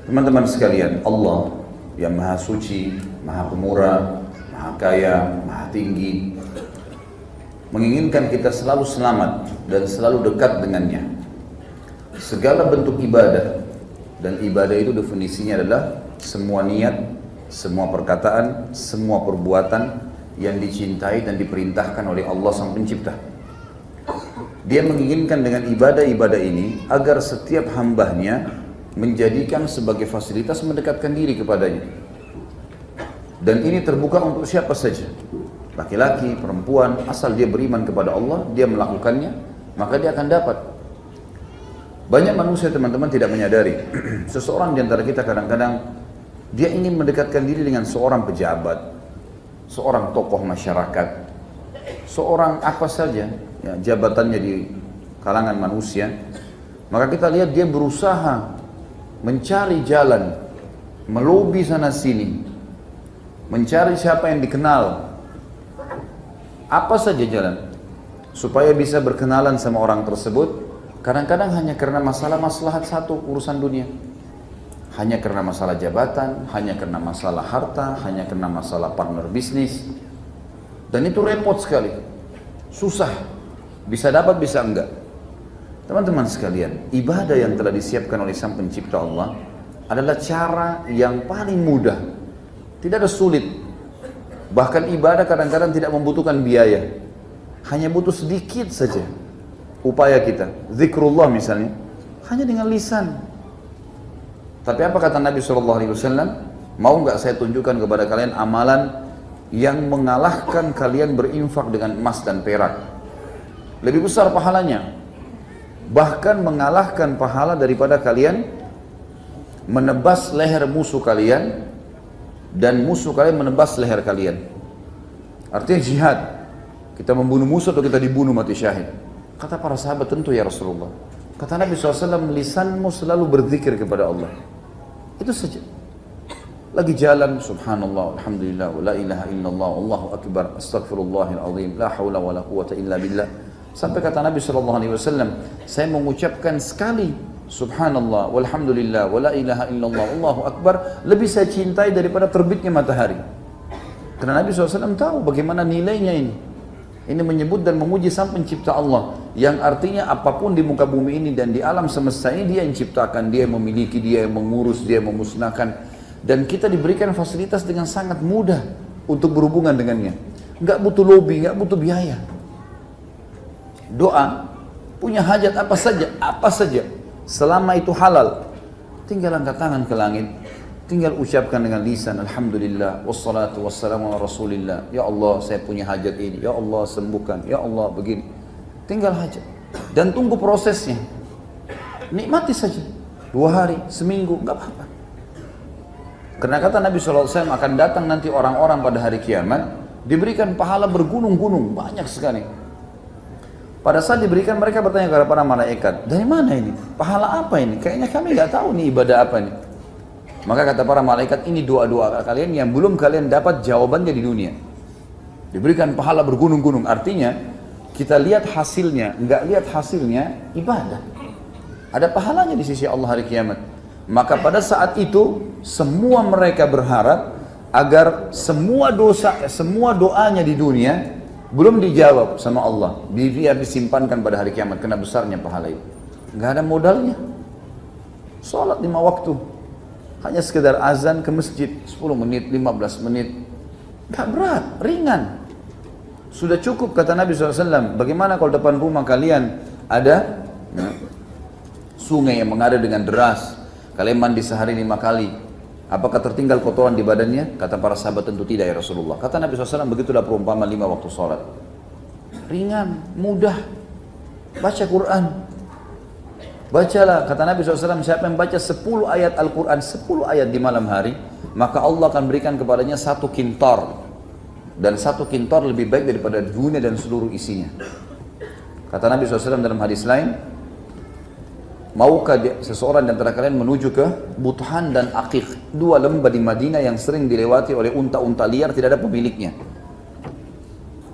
Teman-teman sekalian, Allah yang Maha Suci, Maha Pemurah, Maha Kaya, Maha Tinggi, menginginkan kita selalu selamat dan selalu dekat dengannya. Segala bentuk ibadah, dan ibadah itu definisinya adalah semua niat, semua perkataan, semua perbuatan yang dicintai dan diperintahkan oleh Allah Sang Pencipta. Dia menginginkan dengan ibadah-ibadah ini agar setiap hambanya menjadikan sebagai fasilitas mendekatkan diri kepadanya. Dan ini terbuka untuk siapa saja, laki-laki, perempuan, asal dia beriman kepada Allah, dia melakukannya, maka dia akan dapat. Banyak manusia teman-teman tidak menyadari, seseorang di antara kita kadang-kadang dia ingin mendekatkan diri dengan seorang pejabat, seorang tokoh masyarakat, seorang apa saja, ya, jabatannya di kalangan manusia, maka kita lihat dia berusaha mencari jalan, melobi sana sini, mencari siapa yang dikenal, apa saja jalan, supaya bisa berkenalan sama orang tersebut. Kadang-kadang hanya karena masalah maslahat satu urusan dunia, hanya karena masalah jabatan, hanya karena masalah harta, hanya karena masalah partner bisnis, dan itu repot sekali, susah, bisa dapat bisa enggak. Teman-teman sekalian, ibadah yang telah disiapkan oleh Sang Pencipta Allah adalah cara yang paling mudah, tidak ada sulit. Bahkan ibadah kadang-kadang tidak membutuhkan biaya, hanya butuh sedikit saja upaya kita. Zikrullah misalnya, hanya dengan lisan. Tapi apa kata Nabi SAW? Mau nggak saya tunjukkan kepada kalian amalan yang mengalahkan kalian berinfak dengan emas dan perak? Lebih besar pahalanya, bahkan mengalahkan pahala daripada kalian menebas leher musuh kalian dan musuh kalian menebas leher kalian. Artinya jihad, kita membunuh musuh atau kita dibunuh mati syahid. Kata para sahabat, tentu ya Rasulullah. Kata Nabi SAW, lisanmu selalu berzikir kepada Allah, itu saja. Lagi jalan, subhanallah, alhamdulillah, wa la ilaha illallah, Allahu akbar, astaghfirullahaladzim, la hawla wa la quwata illa billah. Sampai kata Nabi SAW, saya mengucapkan sekali subhanallah, walhamdulillah, wa la ilaha illallah, Allahu akbar, lebih saya cintai daripada terbitnya matahari. Karena Nabi SAW tahu bagaimana nilainya ini. Ini menyebut dan memuji Sang Pencipta Allah, yang artinya apapun di muka bumi ini dan di alam semesta ini dia yang ciptakan, dia yang memiliki, dia yang mengurus, dia yang memusnahkan. Dan kita diberikan fasilitas dengan sangat mudah untuk berhubungan dengannya. Nggak butuh lobby, nggak butuh biaya. Doa, punya hajat apa saja, selama itu halal, tinggal angkat tangan ke langit, tinggal ucapkan dengan lisan, alhamdulillah, wassalatu wassalamu ala rasulillah, ya Allah saya punya hajat ini, ya Allah sembuhkan, ya Allah begini. Tinggal hajat, dan tunggu prosesnya, nikmati saja, 2 hari, seminggu, nggak apa-apa. Karena kata Nabi SAW, akan datang nanti orang-orang pada hari kiamat, diberikan pahala bergunung-gunung, banyak sekali. Pada saat diberikan, mereka bertanya kepada para malaikat, dari mana ini? Pahala apa ini? Kayaknya kami nggak tahu nih ibadah apa ini. Maka kata para malaikat, ini doa-doa kalian yang belum kalian dapat jawabannya di dunia. Diberikan pahala bergunung-gunung, artinya kita lihat hasilnya, nggak lihat hasilnya, ibadah. Ada pahalanya di sisi Allah hari kiamat. Maka pada saat itu, semua mereka berharap agar semua doanya di dunia belum dijawab sama Allah, biar disimpankan pada hari kiamat, karena besarnya pahala itu. Nggak ada modalnya. Sholat 5 waktu, hanya sekedar azan ke masjid 10 menit, 15 menit, nggak berat, ringan, sudah cukup. Kata Nabi SAW, bagaimana kalau depan rumah kalian ada sungai yang mengalir dengan deras, kalian mandi sehari 5 kali, apakah tertinggal kotoran di badannya? Kata para sahabat, tentu tidak ya Rasulullah. Kata Nabi SAW, begitulah perumpamaan 5 waktu sholat, ringan, mudah. Baca Quran, bacalah, kata Nabi SAW, siapa yang baca 10 ayat Al-Quran, 10 ayat di malam hari, maka Allah akan berikan kepadanya 1 kintar. Dan 1 kintar lebih baik daripada dunia dan seluruh isinya. Kata Nabi SAW dalam hadis lain, maukah seseorang di antara kalian menuju ke Buthan dan Aqiq, 2 lembah di Madinah yang sering dilewati oleh unta-unta liar, tidak ada pemiliknya.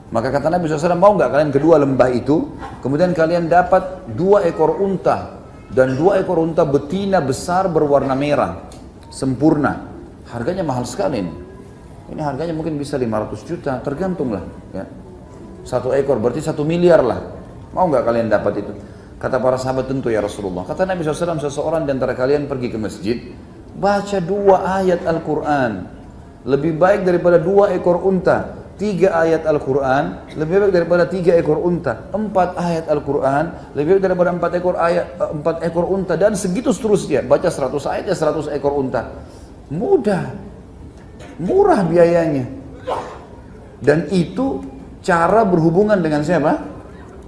Maka kata Nabi SAW, mau nggak kalian kedua lembah itu, kemudian kalian dapat 2 ekor unta, dan 2 ekor unta betina besar berwarna merah. sempurna. Harganya mahal sekali ini. Ini harganya mungkin bisa 500 juta, tergantung lah. Ya. 1 ekor berarti 1 miliar lah. Mau nggak kalian dapat itu? Kata para sahabat, tentu ya Rasulullah. Kata Nabi SAW, seseorang di antara kalian pergi ke masjid, baca 2 ayat Al-Quran. Lebih baik daripada 2 ekor unta. 3 ayat Al-Quran, lebih baik daripada 3 ekor unta. 4 ayat Al-Quran, lebih baik daripada 4 ekor unta. Dan segitu seterusnya. Baca 100 ayat ya 100 ekor unta. Mudah. Murah biayanya. Dan itu cara berhubungan dengan siapa?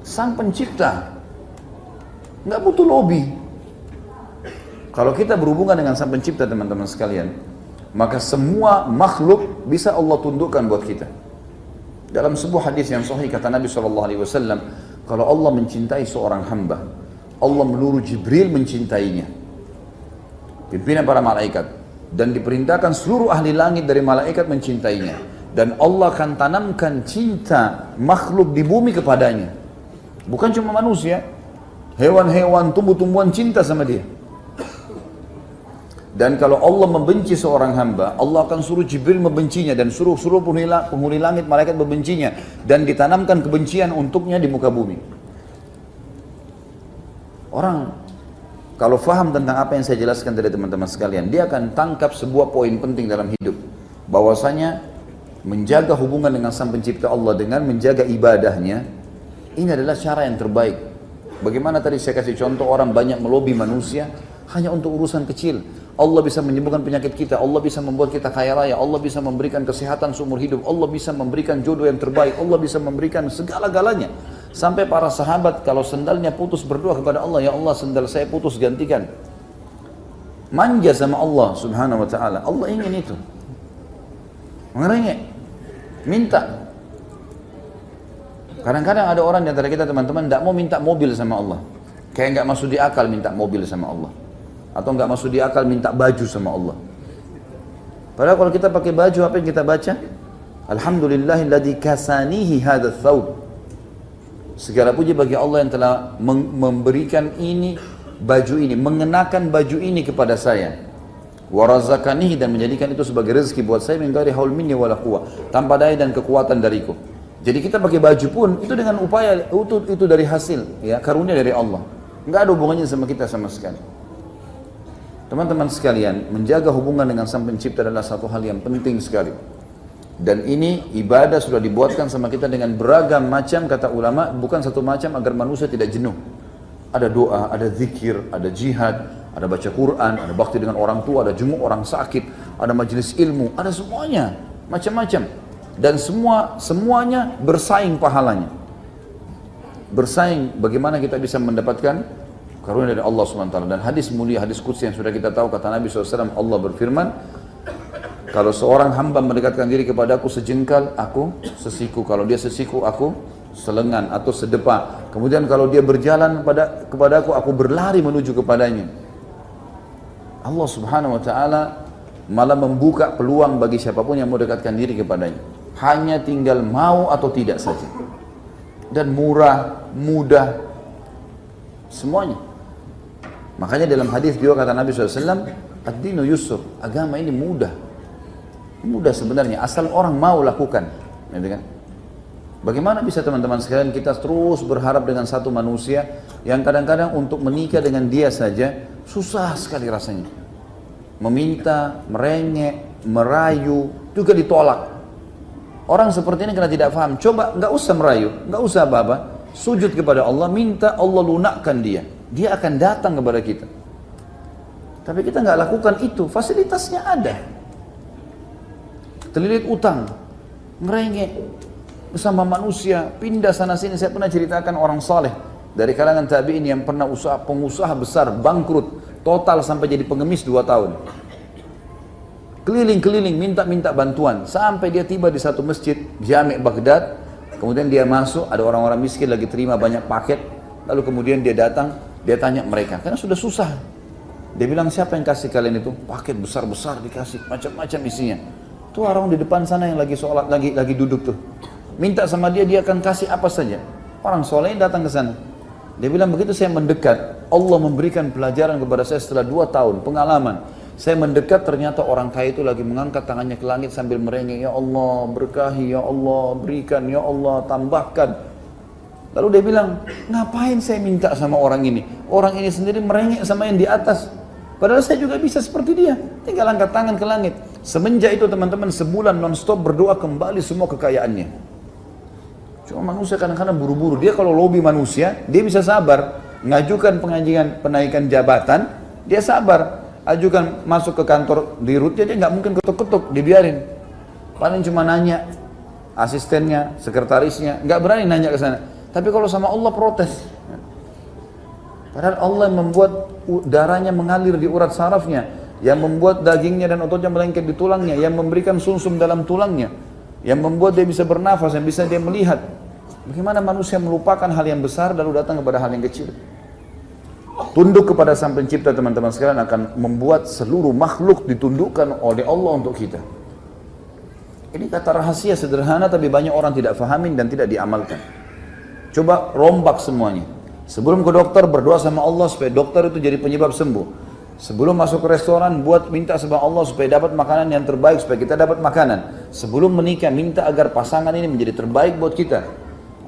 Sang Pencipta. Nggak butuh lobby. Kalau kita berhubungan dengan Sang Pencipta, teman-teman sekalian, maka semua makhluk bisa Allah tundukkan buat kita. Dalam sebuah hadis yang sahih kata Nabi SAW, kalau Allah mencintai seorang hamba, Allah menyuruh Jibril mencintainya, pimpinan para malaikat, dan diperintahkan seluruh ahli langit dari malaikat mencintainya, dan Allah akan tanamkan cinta makhluk di bumi kepadanya. Bukan cuma manusia, hewan-hewan, tumbuh-tumbuhan cinta sama dia. Dan kalau Allah membenci seorang hamba, Allah akan suruh Jibril membencinya, dan suruh penghuni langit, malaikat membencinya, dan ditanamkan kebencian untuknya di muka bumi. Orang kalau faham tentang apa yang saya jelaskan tadi teman-teman sekalian, dia akan tangkap sebuah poin penting dalam hidup, bahwasanya menjaga hubungan dengan Sang Pencipta Allah dengan menjaga ibadahnya, ini adalah cara yang terbaik. Bagaimana tadi saya kasih contoh, orang banyak melobi manusia hanya untuk urusan kecil. Allah bisa menyembuhkan penyakit kita, Allah bisa membuat kita kaya raya, Allah bisa memberikan kesehatan seumur hidup, Allah bisa memberikan jodoh yang terbaik, Allah bisa memberikan segala-galanya. Sampai para sahabat kalau sendalnya putus berdoa kepada Allah, ya Allah sendal saya putus, gantikan. Manja sama Allah subhanahu wa ta'ala. Allah ingin itu. Mengerengek, minta. Kadang-kadang ada orang di antara kita teman-teman tidak mau minta mobil sama Allah. Kayak nggak masuk di akal minta mobil sama Allah. Atau nggak masuk di akal minta baju sama Allah. Padahal kalau kita pakai baju, apa yang kita baca? Alhamdulillahilladzi kasanihi hadzal thawb. Segala puji bagi Allah yang telah memberikan ini, baju ini, mengenakan baju ini kepada saya. Wa razaqanihi, dan menjadikan itu sebagai rezeki buat saya, min ghairi haul minni wala quwwah, tanpa daya dan kekuatan dariku. Jadi kita pakai baju pun itu dengan upaya itu dari hasil, ya, karunia dari Allah. Enggak ada hubungannya sama kita sama sekali. Teman-teman sekalian, menjaga hubungan dengan Sang Pencipta adalah satu hal yang penting sekali. Dan ini ibadah sudah dibuatkan sama kita dengan beragam macam, kata ulama, bukan satu macam agar manusia tidak jenuh. Ada doa, ada zikir, ada jihad, ada baca Quran, ada bakti dengan orang tua, ada jenguk orang sakit, ada majelis ilmu, ada semuanya, macam-macam. Dan semuanya bersaing pahalanya. Bersaing bagaimana kita bisa mendapatkan karunia dari Allah SWT. Dan hadis mulia, hadis qudsi yang sudah kita tahu, kata Nabi SAW, Allah berfirman, kalau seorang hamba mendekatkan diri kepadaku sejengkal, aku sesiku. Kalau dia sesiku, aku selengan atau sedepa. Kemudian kalau dia berjalan kepadaku, aku berlari menuju kepadanya. Allah Subhanahu Wa Taala malah membuka peluang bagi siapapun yang mau dekatkan diri kepadanya. Hanya tinggal mau atau tidak saja. Dan murah, mudah, semuanya. Makanya dalam hadis juga kata Nabi SAW, ad-dinu yusr, agama ini mudah. Mudah sebenarnya, asal orang mau lakukan. Gitu kan? Bagaimana bisa teman-teman sekalian kita terus berharap dengan satu manusia yang kadang-kadang untuk menikah dengan dia saja susah sekali rasanya. Meminta, merengek, merayu, juga ditolak. Orang seperti ini karena tidak paham, coba nggak usah merayu, nggak usah apa-apa, sujud kepada Allah, minta Allah lunakkan dia. Dia akan datang kepada kita. Tapi kita nggak lakukan itu, fasilitasnya ada. Terlilit utang, ngerengek bersama manusia, pindah sana sini. Saya pernah ceritakan orang saleh dari kalangan tabi'in yang pernah pengusaha besar, bangkrut, total sampai jadi pengemis 2 tahun. Keliling-keliling, minta bantuan, sampai dia tiba di satu masjid, Jami' Baghdad. Kemudian dia masuk, ada orang-orang miskin lagi terima banyak paket. Lalu kemudian dia datang, dia tanya mereka, karena sudah susah. Dia bilang, siapa yang kasih kalian itu? Paket besar-besar dikasih, macam-macam isinya. Tuh orang di depan sana yang lagi sholat, lagi duduk tuh. Minta sama dia, dia akan kasih apa saja. Orang soleh datang ke sana. Dia bilang, begitu saya mendekat, Allah memberikan pelajaran kepada saya setelah 2 tahun, pengalaman. Saya mendekat, ternyata orang kaya itu lagi mengangkat tangannya ke langit sambil merengek, ya Allah berkahi, ya Allah berikan, ya Allah tambahkan. Lalu dia bilang, ngapain saya minta sama orang ini? Orang ini sendiri merengek sama yang di atas. Padahal saya juga bisa seperti dia, tinggal angkat tangan ke langit. Semenjak itu teman-teman, sebulan non-stop berdoa kembali semua kekayaannya. Cuma manusia kadang-kadang buru-buru. Dia kalau lobby manusia, dia bisa sabar. Ngajukan penaikan jabatan, dia sabar. Ajukan masuk ke kantor dirutnya, dia nggak mungkin ketuk-ketuk, dibiarin. Paling cuma nanya asistennya, sekretarisnya, nggak berani nanya ke sana. Tapi kalau sama Allah protes. Padahal Allah yang membuat darahnya mengalir di urat sarafnya, yang membuat dagingnya dan ototnya melengket di tulangnya, yang memberikan sumsum dalam tulangnya, yang membuat dia bisa bernafas, yang bisa dia melihat. Bagaimana manusia melupakan hal yang besar lalu datang kepada hal yang kecil? Tunduk kepada Sang Pencipta teman-teman sekalian akan membuat seluruh makhluk ditundukkan oleh Allah untuk kita. Ini kata rahasia sederhana tapi banyak orang tidak fahamin dan tidak diamalkan. Coba rombak semuanya. Sebelum ke dokter berdoa sama Allah supaya dokter itu jadi penyebab sembuh. Sebelum masuk ke restoran minta sama Allah supaya dapat makanan yang terbaik, supaya kita dapat makanan. Sebelum menikah minta agar pasangan ini menjadi terbaik buat kita,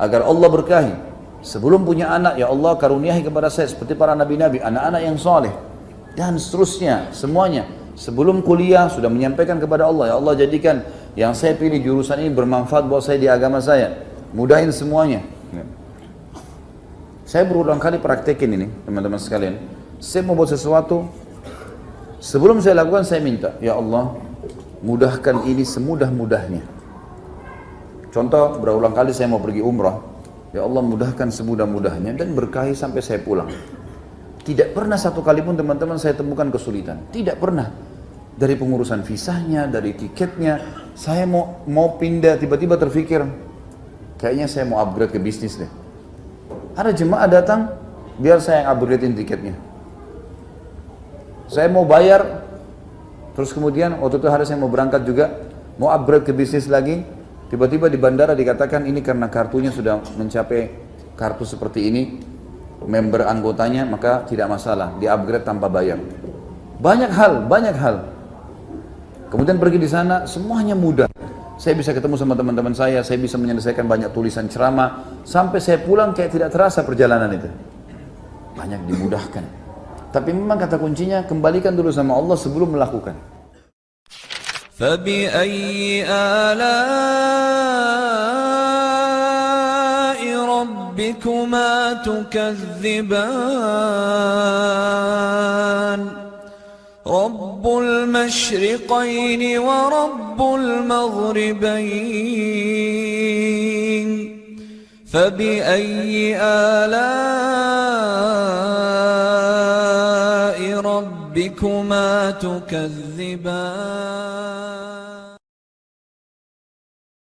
agar Allah berkahi. Sebelum punya anak, ya Allah karuniahi kepada saya seperti para nabi-nabi, anak-anak yang soleh. Dan seterusnya, semuanya. Sebelum kuliah sudah menyampaikan kepada Allah, ya Allah jadikan yang saya pilih jurusan ini bermanfaat buat saya di agama saya. Mudahin semuanya. Saya berulang kali praktekin ini, teman-teman sekalian. Saya mau buat sesuatu, sebelum saya lakukan saya minta, ya Allah mudahkan ini semudah-mudahnya. Contoh, berulang kali saya mau pergi umrah. Ya Allah mudahkan semudah-mudahnya dan berkahi sampai saya pulang. Tidak pernah satu kali pun teman-teman saya temukan kesulitan. Tidak pernah. Dari pengurusan visanya, dari tiketnya. Saya mau pindah, tiba-tiba terfikir, kayaknya saya mau upgrade ke bisnis deh. Ada jemaah datang, biar saya upgradein tiketnya. Saya mau bayar, terus kemudian waktu itu hari saya mau berangkat juga, mau upgrade ke bisnis lagi. Tiba-tiba di bandara dikatakan ini karena kartunya sudah mencapai kartu seperti ini, member anggotanya, maka tidak masalah, di-upgrade tanpa bayar. Banyak hal. Kemudian pergi di sana, semuanya mudah. Saya bisa ketemu sama teman-teman saya bisa menyelesaikan banyak tulisan ceramah, sampai saya pulang kayak tidak terasa perjalanan itu. Banyak dimudahkan. Tapi memang kata kuncinya, kembalikan dulu sama Allah sebelum melakukan. فبأي آلاء ربكما تكذبان رب المشرقين ورب المغربين فبأي آلاء ربكما تكذبان